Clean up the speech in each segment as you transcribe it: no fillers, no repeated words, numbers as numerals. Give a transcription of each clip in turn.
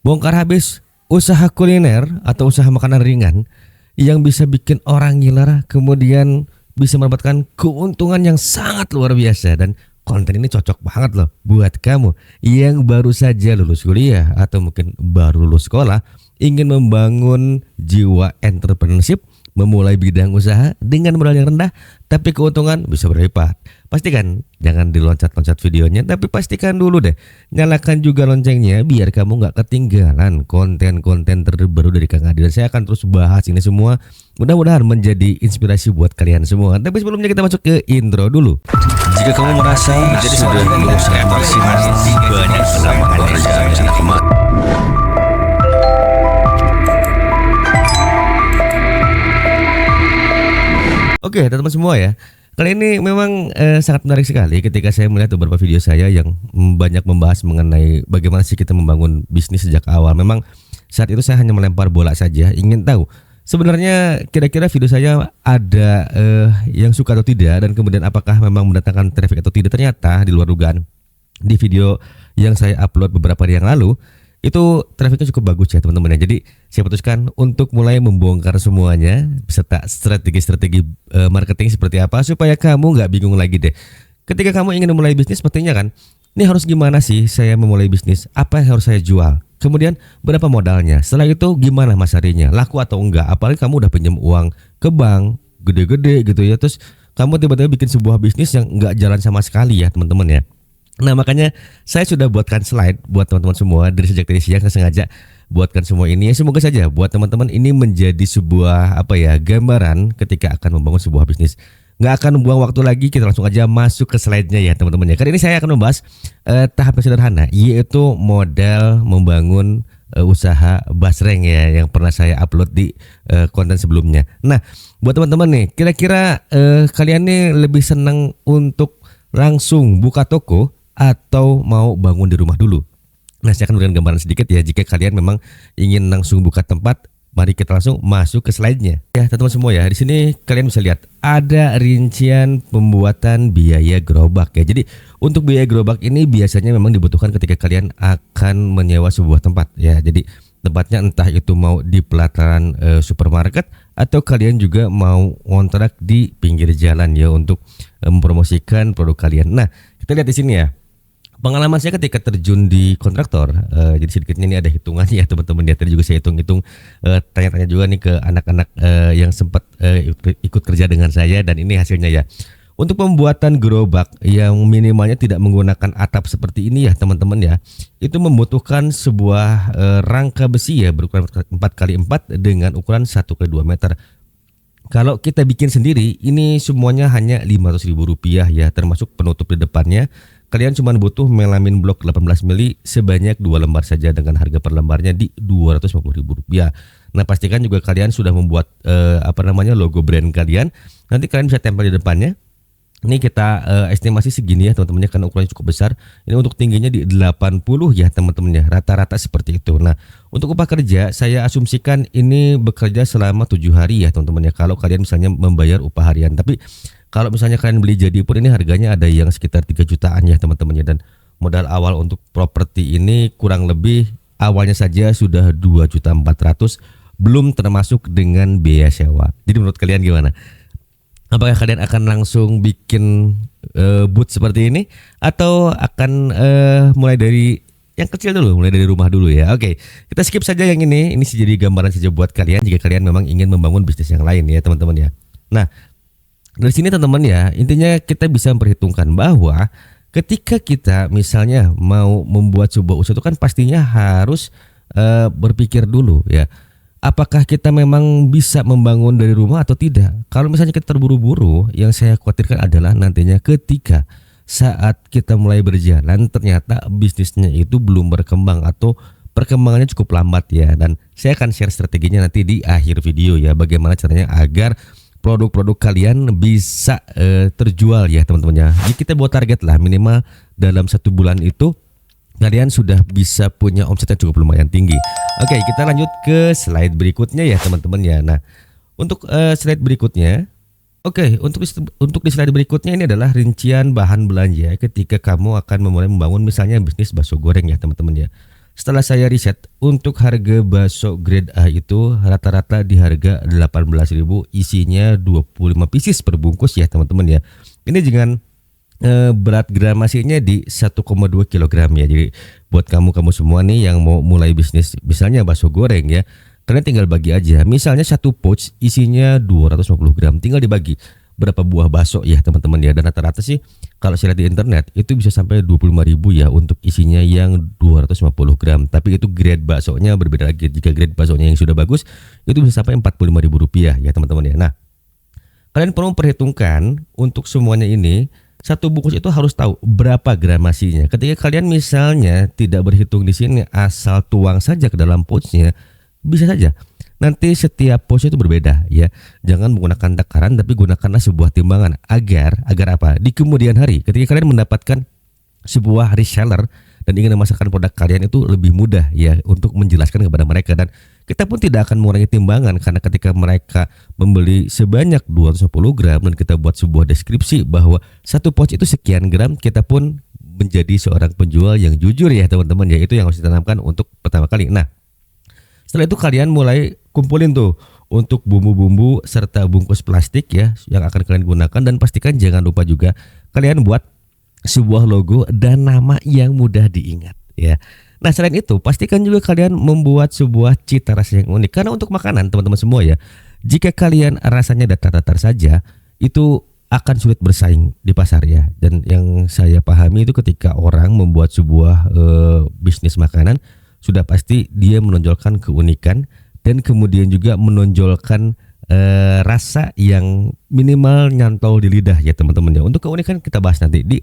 Bongkar habis usaha kuliner atau usaha makanan ringan yang bisa bikin orang ngiler, kemudian bisa mendapatkan keuntungan yang sangat luar biasa. Dan konten ini cocok banget loh buat kamu yang baru saja lulus kuliah atau mungkin baru lulus sekolah, ingin membangun jiwa entrepreneurship, memulai bidang usaha dengan modal yang rendah tapi keuntungan bisa berlipat. Pastikan jangan diloncat-loncat videonya, tapi pastikan dulu deh nyalakan juga loncengnya biar kamu nggak ketinggalan konten-konten terbaru dari Kang Adi. Dan saya akan terus bahas ini semua, mudah-mudahan menjadi inspirasi buat kalian semua. Tapi sebelumnya kita masuk ke intro dulu. Jika kamu merasa menjadi sudah lulus maksimal, banyak lapangan pekerjaan yang amat. Oke, teman-teman semua ya. Kali ini memang sangat menarik sekali ketika saya melihat beberapa video saya yang banyak membahas mengenai bagaimana sih kita membangun bisnis sejak awal. Memang saat itu saya hanya melempar bola saja, ingin tahu sebenarnya kira-kira video saya ada yang suka atau tidak, dan kemudian apakah memang mendatangkan traffic atau tidak. Ternyata di luar dugaan, di video yang saya upload beberapa hari yang lalu itu trafficnya cukup bagus ya teman-teman ya. Jadi saya putuskan untuk mulai membongkar semuanya beserta strategi-strategi marketing seperti apa supaya kamu nggak bingung lagi deh. Ketika kamu ingin memulai bisnis, pastinya kan ini harus gimana sih saya memulai bisnis, apa yang harus saya jual, kemudian berapa modalnya, setelah itu gimana masarinya, laku atau enggak. Apalagi kamu udah pinjam uang ke bank gede-gede gitu ya, terus kamu tiba-tiba bikin sebuah bisnis yang nggak jalan sama sekali ya teman-teman ya. Nah makanya saya sudah buatkan slide buat teman-teman semua dari sejak tadi siang. Saya sengaja buatkan semua ini ya, semoga saja buat teman-teman ini menjadi sebuah gambaran ketika akan membangun sebuah bisnis. Nggak akan buang waktu lagi, kita langsung aja masuk ke slide-nya ya teman-teman ya. Kali ini saya akan membahas tahap yang sederhana, yaitu modal membangun usaha basreng ya, yang pernah saya upload di konten sebelumnya. Nah buat teman-teman nih, kira-kira kalian nih lebih senang untuk langsung buka toko atau mau bangun di rumah dulu? Nah, saya akan berikan gambaran sedikit ya. Jika kalian memang ingin langsung buka tempat, mari kita langsung masuk ke slide-nya. Ya, teman-teman semua ya. Di sini kalian bisa lihat ada rincian pembuatan biaya gerobak ya. Jadi, untuk biaya gerobak ini biasanya memang dibutuhkan ketika kalian akan menyewa sebuah tempat ya. Jadi, tempatnya entah itu mau di pelataran supermarket atau kalian juga mau ngontrak di pinggir jalan ya untuk mempromosikan produk kalian. Nah, kita lihat di sini ya. Pengalaman saya ketika terjun di kontraktor, jadi sedikitnya ini ada hitungannya ya teman-teman ya. Tadi juga saya hitung-hitung, tanya-tanya juga nih ke anak-anak yang sempat ikut kerja dengan saya, dan ini hasilnya ya. Untuk pembuatan gerobak yang minimalnya tidak menggunakan atap seperti ini ya teman-teman ya, itu membutuhkan sebuah rangka besi ya berukuran 4x4 dengan ukuran 1x2 meter. Kalau kita bikin sendiri, ini semuanya hanya Rp500.000 ya, termasuk penutup di depannya. Kalian cuma butuh melamin blok 18 mili sebanyak 2 lembar saja dengan harga per lembarnya di Rp250.000. Nah, pastikan juga kalian sudah membuat logo brand kalian. Nanti kalian bisa tempel di depannya. Ini kita estimasi segini ya teman-teman ya, karena ukurannya cukup besar. Ini untuk tingginya di 80 ya teman-teman ya, rata-rata seperti itu. Nah, untuk upah kerja saya asumsikan ini bekerja selama 7 hari ya teman-teman ya, kalau kalian misalnya membayar upah harian. Tapi kalau misalnya kalian beli jadi pun ini harganya ada yang sekitar 3 jutaan ya teman-teman ya. Dan modal awal untuk properti ini kurang lebih awalnya saja sudah 2.400.000, belum termasuk dengan biaya sewa. Jadi menurut kalian gimana? Apakah kalian akan langsung bikin booth seperti ini, atau akan mulai dari yang kecil dulu, mulai dari rumah dulu ya? Oke, kita skip saja yang ini. Ini jadi gambaran saja buat kalian jika kalian memang ingin membangun bisnis yang lain ya teman-teman ya. Nah, dari sini teman-teman ya, intinya kita bisa memperhitungkan bahwa ketika kita misalnya mau membuat sebuah usaha itu kan pastinya harus berpikir dulu ya. Apakah kita memang bisa membangun dari rumah atau tidak? Kalau misalnya kita terburu-buru, yang saya khawatirkan adalah nantinya ketika saat kita mulai berjalan ternyata bisnisnya itu belum berkembang atau perkembangannya cukup lambat ya. Dan saya akan share strateginya nanti di akhir video ya, bagaimana caranya agar produk-produk kalian bisa terjual ya teman-teman ya. Jadi kita buat target lah minimal dalam 1 bulan itu kalian sudah bisa punya omset yang cukup lumayan tinggi. Oke, kita lanjut ke slide berikutnya ya teman-teman ya. Nah, untuk slide berikutnya, untuk di slide berikutnya ini adalah rincian bahan belanja ketika kamu akan memulai membangun misalnya bisnis bakso goreng ya teman-teman ya. setelah saya riset untuk harga bakso grade A itu rata-rata di harga 18.000, isinya 25 pieces per bungkus ya teman-teman ya. Ini dengan berat gramasinya di 1,2 kg ya. Jadi buat kamu semua nih yang mau mulai bisnis misalnya bakso goreng ya, kalian tinggal bagi aja. Misalnya satu pouch isinya 250 gram, tinggal dibagi berapa buah bakso ya teman-teman ya. Dan rata-rata sih kalau saya lihat di internet itu bisa sampai 25.000 ya untuk isinya yang 250 gram. Tapi itu grade baksonya berbeda lagi. Jika grade baksonya yang sudah bagus itu bisa sampai 45.000 rupiah ya teman-teman ya. Nah, kalian perlu memperhitungkan untuk semuanya ini, satu bungkus itu harus tahu berapa gramasinya. Ketika kalian misalnya tidak berhitung di sini, asal tuang saja ke dalam pouchnya, bisa saja nanti setiap pouch itu berbeda ya. Jangan menggunakan takaran, tapi gunakanlah sebuah timbangan agar apa? Di kemudian hari ketika kalian mendapatkan sebuah reseller dan ingin memasarkan produk kalian itu lebih mudah ya untuk menjelaskan kepada mereka. Dan kita pun tidak akan mengurangi timbangan, karena ketika mereka membeli sebanyak 210 gram dan kita buat sebuah deskripsi bahwa satu pouch itu sekian gram, kita pun menjadi seorang penjual yang jujur ya teman-teman ya. Itu yang harus ditanamkan untuk pertama kali. Nah, setelah itu kalian mulai kumpulin tuh untuk bumbu-bumbu serta bungkus plastik ya yang akan kalian gunakan, dan pastikan jangan lupa juga kalian buat sebuah logo dan nama yang mudah diingat ya. Nah, selain itu pastikan juga kalian membuat sebuah cita rasa yang unik, karena untuk makanan teman-teman semua ya, jika kalian rasanya datar-datar saja itu akan sulit bersaing di pasar ya. Dan yang saya pahami itu ketika orang membuat sebuah bisnis makanan, sudah pasti dia menonjolkan keunikan dan kemudian juga menonjolkan rasa yang minimal nyantol di lidah ya teman-teman ya. Untuk keunikan kita bahas nanti di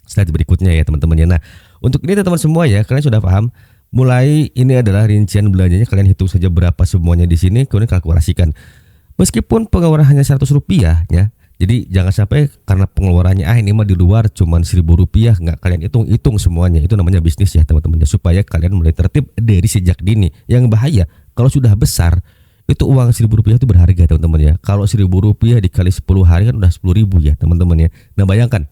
slide berikutnya ya teman-teman ya. Nah, untuk ini teman-teman semua ya, kalian sudah paham. Mulai ini adalah rincian belanjanya, kalian hitung saja berapa semuanya di sini, kemudian kalkulasikan. Meskipun pengeluaran hanya 100 rupiah ya, jadi jangan sampai karena pengeluarannya ini mah di luar cuman 1.000 rupiah, nggak kalian hitung semuanya. Itu namanya bisnis ya teman-teman ya, supaya kalian mulai tertib dari sejak dini. Yang bahaya kalau sudah besar, itu uang 1.000 rupiah itu berharga teman-teman ya. Kalau 1.000 rupiah dikali 10 hari kan udah 10.000 ya teman-teman ya. Nah, bayangkan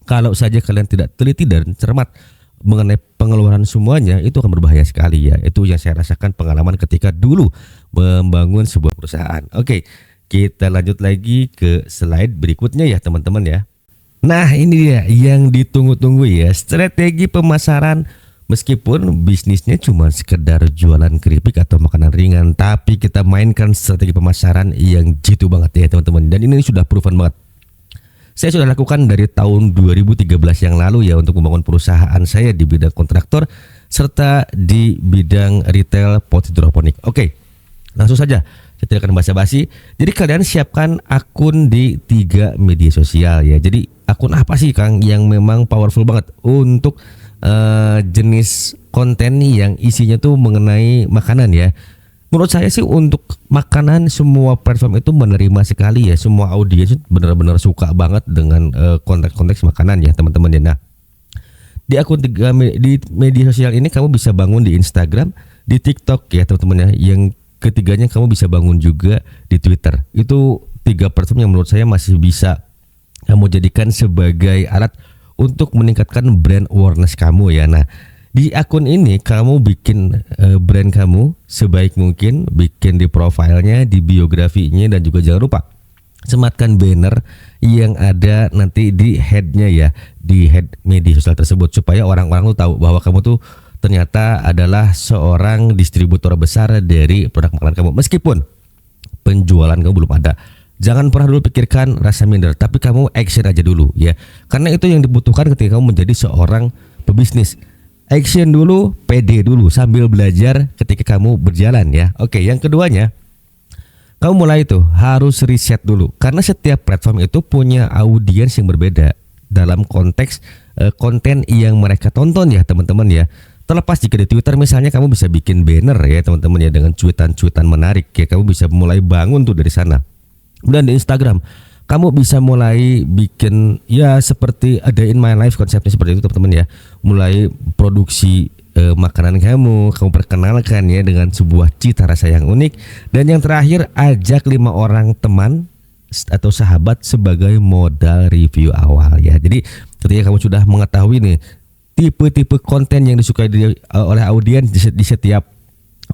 kalau saja kalian tidak teliti dan cermat mengenai pengeluaran semuanya, itu akan berbahaya sekali ya. Itu yang saya rasakan pengalaman ketika dulu membangun sebuah perusahaan. Oke, kita lanjut lagi ke slide berikutnya ya teman-teman ya. Nah, ini dia yang ditunggu-tunggu ya, strategi pemasaran. Meskipun bisnisnya cuma sekedar jualan keripik atau makanan ringan, tapi kita mainkan strategi pemasaran yang jitu banget ya teman-teman. Dan ini sudah proven banget. Saya sudah lakukan dari tahun 2013 yang lalu ya untuk membangun perusahaan saya di bidang kontraktor serta di bidang retail pot hidroponik. Oke, langsung saja. Saya tidak akan basa-basi. Jadi kalian siapkan akun di 3 media sosial ya. Jadi akun apa sih Kang yang memang powerful banget untuk jenis konten yang isinya tuh mengenai makanan ya. Menurut saya sih untuk makanan semua platform itu menerima sekali ya. Semua audiens benar-benar suka banget dengan konteks makanan ya teman-teman ya. Nah, di akun di media sosial ini kamu bisa bangun di Instagram, di TikTok ya teman-teman ya. Yang ketiganya kamu bisa bangun juga di Twitter. Itu 3 platform yang menurut saya masih bisa kamu jadikan sebagai alat untuk meningkatkan brand awareness kamu ya. Nah, di akun ini kamu bikin brand kamu sebaik mungkin, bikin di profilnya, di biografinya, dan juga jangan lupa sematkan banner yang ada nanti di headnya ya, di head media sosial tersebut, supaya orang-orang tuh tahu bahwa kamu tuh ternyata adalah seorang distributor besar dari produk makanan kamu. Meskipun penjualan kamu belum ada, jangan pernah dulu pikirkan rasa minder, tapi kamu action aja dulu ya, karena itu yang dibutuhkan ketika kamu menjadi seorang pebisnis. Action dulu, pede dulu sambil belajar ketika kamu berjalan ya. Oke, yang keduanya, kamu mulai tuh harus riset dulu, karena setiap platform itu punya audiens yang berbeda dalam konteks konten yang mereka tonton ya teman-teman ya. Terlepas jika di Twitter misalnya kamu bisa bikin banner ya teman-teman ya dengan cuitan-cuitan menarik ya, kamu bisa mulai bangun tuh dari sana. Dan di Instagram kamu bisa mulai bikin ya seperti A Day in My Life, konsepnya seperti itu teman-teman ya. Mulai produksi makanan kamu perkenalkan ya dengan sebuah cita rasa yang unik. Dan yang terakhir, ajak 5 orang teman atau sahabat sebagai modal review awal ya. Jadi ketika kamu sudah mengetahui nih tipe-tipe konten yang disukai oleh audiens di setiap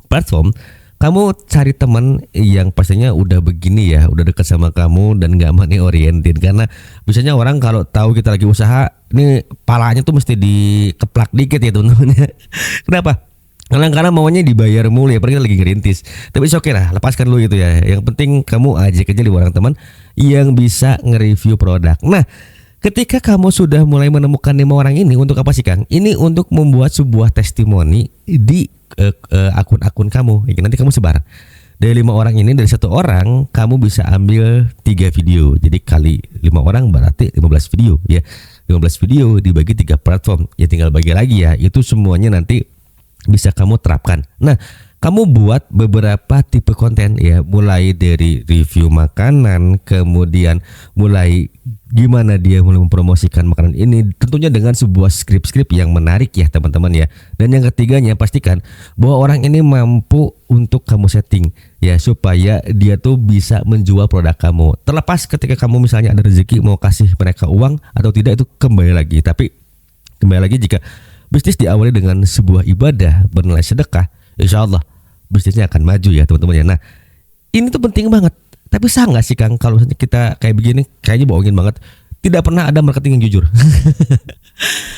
platform, kamu cari teman yang pastinya udah begini ya, udah dekat sama kamu dan gak money oriented. Karena biasanya orang kalau tahu kita lagi usaha, ini palanya tuh mesti dikeplak dikit ya teman-teman. Kenapa? Karena maunya dibayar mulu ya, pergi lagi ngerintis. Tapi oke lah, lepaskan dulu itu ya. Yang penting kamu ajak aja 5 orang teman yang bisa nge-review produk. Nah, ketika kamu sudah mulai menemukan 5 orang ini, untuk apa sih Kang? Ini untuk membuat sebuah testimoni di akun-akun kamu. Nanti kamu sebar. Dari 5 orang ini, dari 1 orang kamu bisa ambil 3 video. Jadi kali 5 orang berarti 15 video ya. 15 video dibagi 3 platform. Ya tinggal bagi lagi ya. Itu semuanya nanti bisa kamu terapkan. Nah, kamu buat beberapa tipe konten ya, mulai dari review makanan, kemudian mulai gimana dia mulai mempromosikan makanan ini, tentunya dengan sebuah skrip-skrip yang menarik ya teman-teman ya. Dan yang ketiganya, pastikan bahwa orang ini mampu untuk kamu setting ya, supaya dia tuh bisa menjual produk kamu. Terlepas ketika kamu misalnya ada rezeki mau kasih mereka uang atau tidak, itu kembali lagi. Tapi kembali lagi, jika bisnis diawali dengan sebuah ibadah bernilai sedekah, insya Allah bisnisnya akan maju ya teman-teman ya. Nah, ini tuh penting banget. Tapi sah nggak sih Kang kalau misalnya kita kayak begini, kayaknya bohongin banget, tidak pernah ada marketing yang jujur.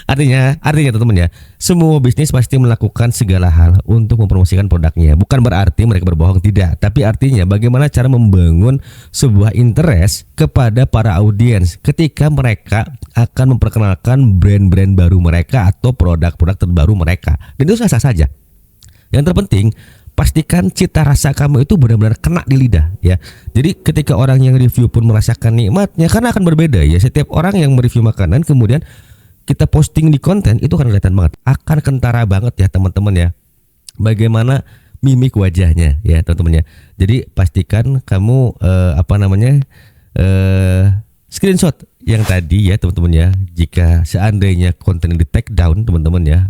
artinya teman-teman ya, semua bisnis pasti melakukan segala hal untuk mempromosikan produknya. Bukan berarti mereka berbohong, tidak. Tapi artinya bagaimana cara membangun sebuah interest kepada para audiens ketika mereka akan memperkenalkan brand-brand baru mereka atau produk-produk terbaru mereka. Dan itu sah-sah saja. Yang terpenting, pastikan cita rasa kamu itu benar-benar kena di lidah ya. Jadi ketika orang yang review pun merasakan nikmatnya, karena akan berbeda ya. Setiap orang yang mereview makanan kemudian kita posting di konten, itu akan kelihatan banget, akan kentara banget ya teman-teman ya, bagaimana mimik wajahnya ya teman-teman ya. Jadi pastikan kamu screenshot yang tadi ya teman-teman ya. Jika seandainya konten ini di take down teman-teman ya,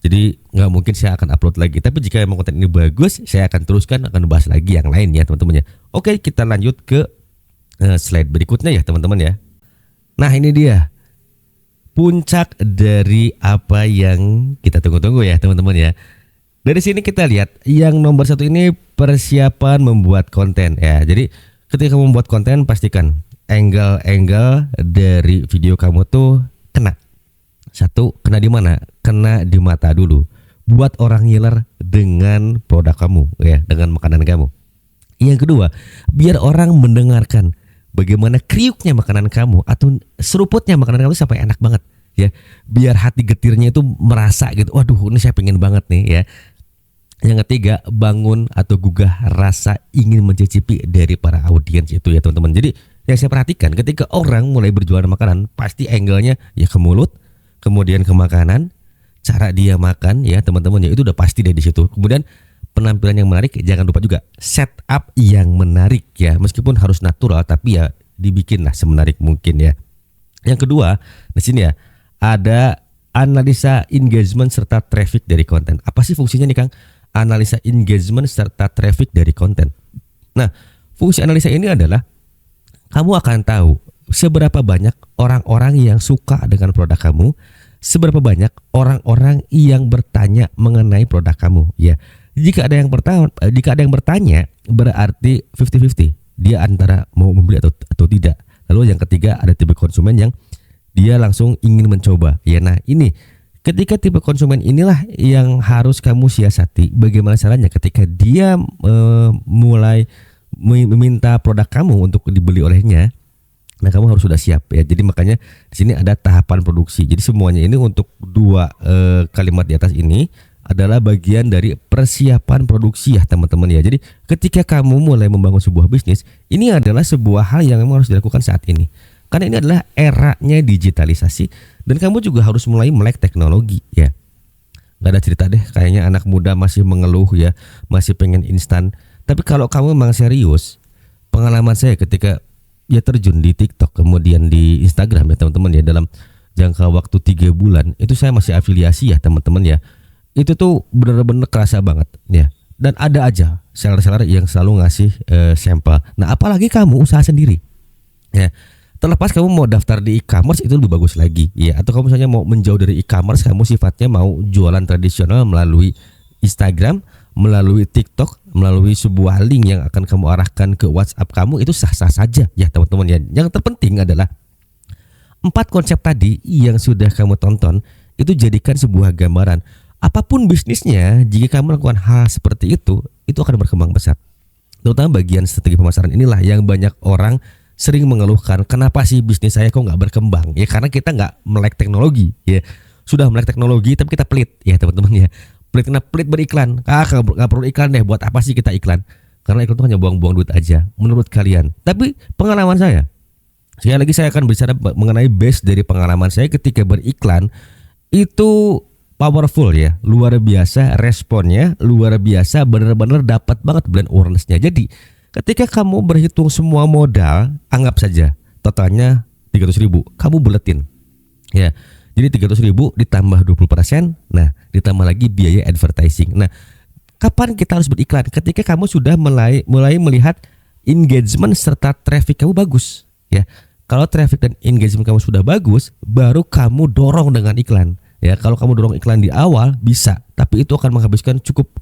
jadi nggak mungkin saya akan upload lagi. Tapi jika memang konten ini bagus, saya akan teruskan, akan bahas lagi yang lain ya teman-teman ya. Oke, kita lanjut ke slide berikutnya ya teman-teman ya. Nah, ini dia puncak dari apa yang kita tunggu-tunggu ya teman-teman ya. Dari sini kita lihat yang nomor 1 ini persiapan membuat konten ya. Jadi ketika kamu membuat konten, pastikan angle dari video kamu tuh kena. Satu, kena di mana? Kena di mata dulu. Buat orang ngiler dengan produk kamu ya, dengan makanan kamu. Yang kedua, biar orang mendengarkan bagaimana kriuknya makanan kamu atau seruputnya makanan kamu sampai enak banget ya. Biar hati getirnya itu merasa gitu, waduh ini saya pengen banget nih ya. Yang ketiga, bangun atau gugah rasa ingin mencicipi dari para audiens itu ya teman-teman. Jadi yang saya perhatikan ketika orang mulai berjualan makanan, pasti angle-nya ya ke mulut, kemudian ke makanan, cara dia makan ya teman-teman ya, itu udah pasti deh di situ. Kemudian penampilan yang menarik, jangan lupa juga setup yang menarik ya, meskipun harus natural tapi ya dibikinlah semenarik mungkin ya. Yang kedua, di sini ya ada analisa engagement serta traffic dari konten. Apa sih fungsinya nih Kang? Analisa engagement serta traffic dari konten. Nah, fungsi analisa ini adalah kamu akan tahu seberapa banyak orang-orang yang suka dengan produk kamu, seberapa banyak orang-orang yang bertanya mengenai produk kamu ya. Jika ada yang bertanya berarti 50-50. Dia antara mau membeli atau tidak. Lalu yang ketiga, ada tipe konsumen yang dia langsung ingin mencoba. Ya, nah ini ketika tipe konsumen inilah yang harus kamu siasati. Bagaimana caranya ketika dia mulai meminta produk kamu untuk dibeli olehnya. Nah, kamu harus sudah siap ya. Jadi makanya di sini ada tahapan produksi. Jadi semuanya ini untuk 2 kalimat di atas ini adalah bagian dari persiapan produksi ya teman-teman ya. Jadi ketika kamu mulai membangun sebuah bisnis, ini adalah sebuah hal yang memang harus dilakukan saat ini. Karena ini adalah eranya digitalisasi dan kamu juga harus mulai melek teknologi ya. Gak ada cerita deh kayaknya anak muda masih mengeluh ya, masih pengen instan. Tapi kalau kamu memang serius, pengalaman saya ketika ya terjun di TikTok kemudian di Instagram ya teman-teman ya, dalam jangka waktu 3 bulan itu saya masih afiliasi ya teman-teman ya. Itu tuh benar-benar kerasa banget ya. Dan ada aja seller-seller yang selalu ngasih sampel. Nah, apalagi kamu usaha sendiri ya. Terlepas kamu mau daftar di e-commerce itu lebih bagus lagi ya, atau kamu misalnya mau menjauh dari e-commerce, kamu sifatnya mau jualan tradisional melalui Instagram, melalui TikTok, melalui sebuah link yang akan kamu arahkan ke WhatsApp kamu, itu sah-sah saja ya teman-teman ya. Yang terpenting adalah 4 konsep tadi yang sudah kamu tonton itu jadikan sebuah gambaran. Apapun bisnisnya, jika kamu melakukan hal seperti itu akan berkembang pesat. Terutama bagian strategi pemasaran inilah yang banyak orang sering mengeluhkan, kenapa sih bisnis saya kok nggak berkembang? Ya karena kita nggak melek teknologi ya. Sudah melek teknologi tapi kita pelit ya teman-teman ya. Pelit beriklan. Nggak perlu iklan deh, buat apa sih kita iklan? Karena iklan itu hanya buang-buang duit aja menurut kalian. Tapi pengalaman saya, sekali lagi saya akan bicara mengenai base dari pengalaman saya ketika beriklan, itu powerful ya, luar biasa responnya, luar biasa, benar-benar dapat banget brand awareness-nya. Jadi ketika kamu berhitung semua modal, anggap saja totalnya 300.000, kamu buletin ya. Jadi 300.000 ditambah 20%, nah ditambah lagi biaya advertising. Nah, kapan kita harus beriklan? Ketika kamu sudah mulai melihat engagement serta traffic kamu bagus ya. Kalau traffic dan engagement kamu sudah bagus, baru kamu dorong dengan iklan. Ya, kalau kamu dorong iklan di awal bisa, tapi itu akan menghabiskan cukup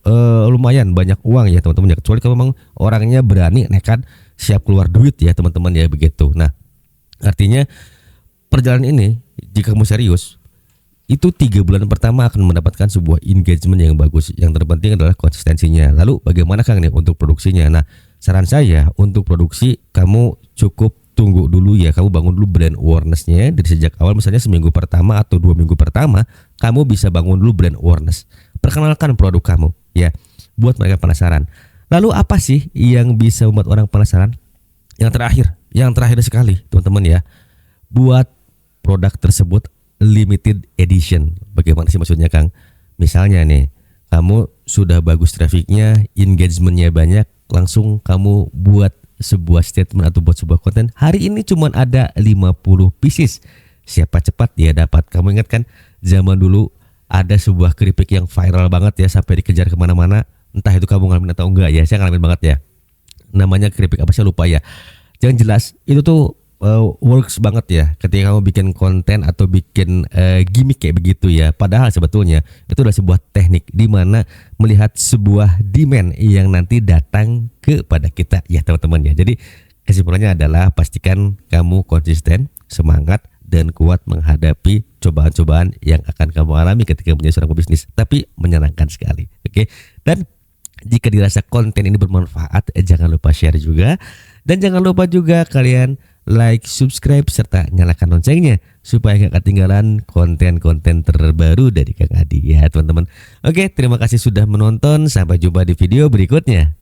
lumayan banyak uang ya teman-teman ya. Kecuali kalau memang orangnya berani, nekat, siap keluar duit ya teman-teman ya begitu. Nah, artinya perjalanan ini jika kamu serius, itu 3 bulan pertama akan mendapatkan sebuah engagement yang bagus. Yang terpenting adalah konsistensinya. Lalu bagaimana Kang nih untuk produksinya? Nah, saran saya untuk produksi kamu cukup tunggu dulu ya, kamu bangun dulu brand awareness-nya dari sejak awal, misalnya seminggu pertama atau 2 minggu pertama, kamu bisa bangun dulu brand awareness. Perkenalkan produk kamu ya, buat mereka penasaran. Lalu apa sih yang bisa membuat orang penasaran? Yang terakhir sekali teman-teman ya, buat produk tersebut limited edition. Bagaimana sih maksudnya Kang? Misalnya nih, kamu sudah bagus trafficnya, engagementnya banyak, langsung kamu buat sebuah statement atau buat sebuah konten, hari ini cuma ada 50 pieces, siapa cepat dia dapat. Kamu ingat kan zaman dulu ada sebuah keripik yang viral banget ya, sampai dikejar kemana-mana. Entah itu kamu ngalamin atau enggak ya, saya ngalamin banget ya. Namanya keripik apa, saya lupa ya. Jangan jelas, itu tuh works banget ya ketika kamu bikin konten atau bikin gimmick kayak begitu ya. Padahal sebetulnya itu adalah sebuah teknik di mana melihat sebuah demand yang nanti datang kepada kita ya teman-teman ya. Jadi kesimpulannya adalah pastikan kamu konsisten, semangat, dan kuat menghadapi cobaan-cobaan yang akan kamu alami ketika menjadi seorang pebisnis. Tapi menyenangkan sekali. Oke. Dan jika dirasa konten ini bermanfaat, jangan lupa share juga. Dan jangan lupa juga kalian like, subscribe, serta nyalakan loncengnya supaya gak ketinggalan konten-konten terbaru dari Kang Adi ya teman-teman. Oke, terima kasih sudah menonton. Sampai jumpa di video berikutnya.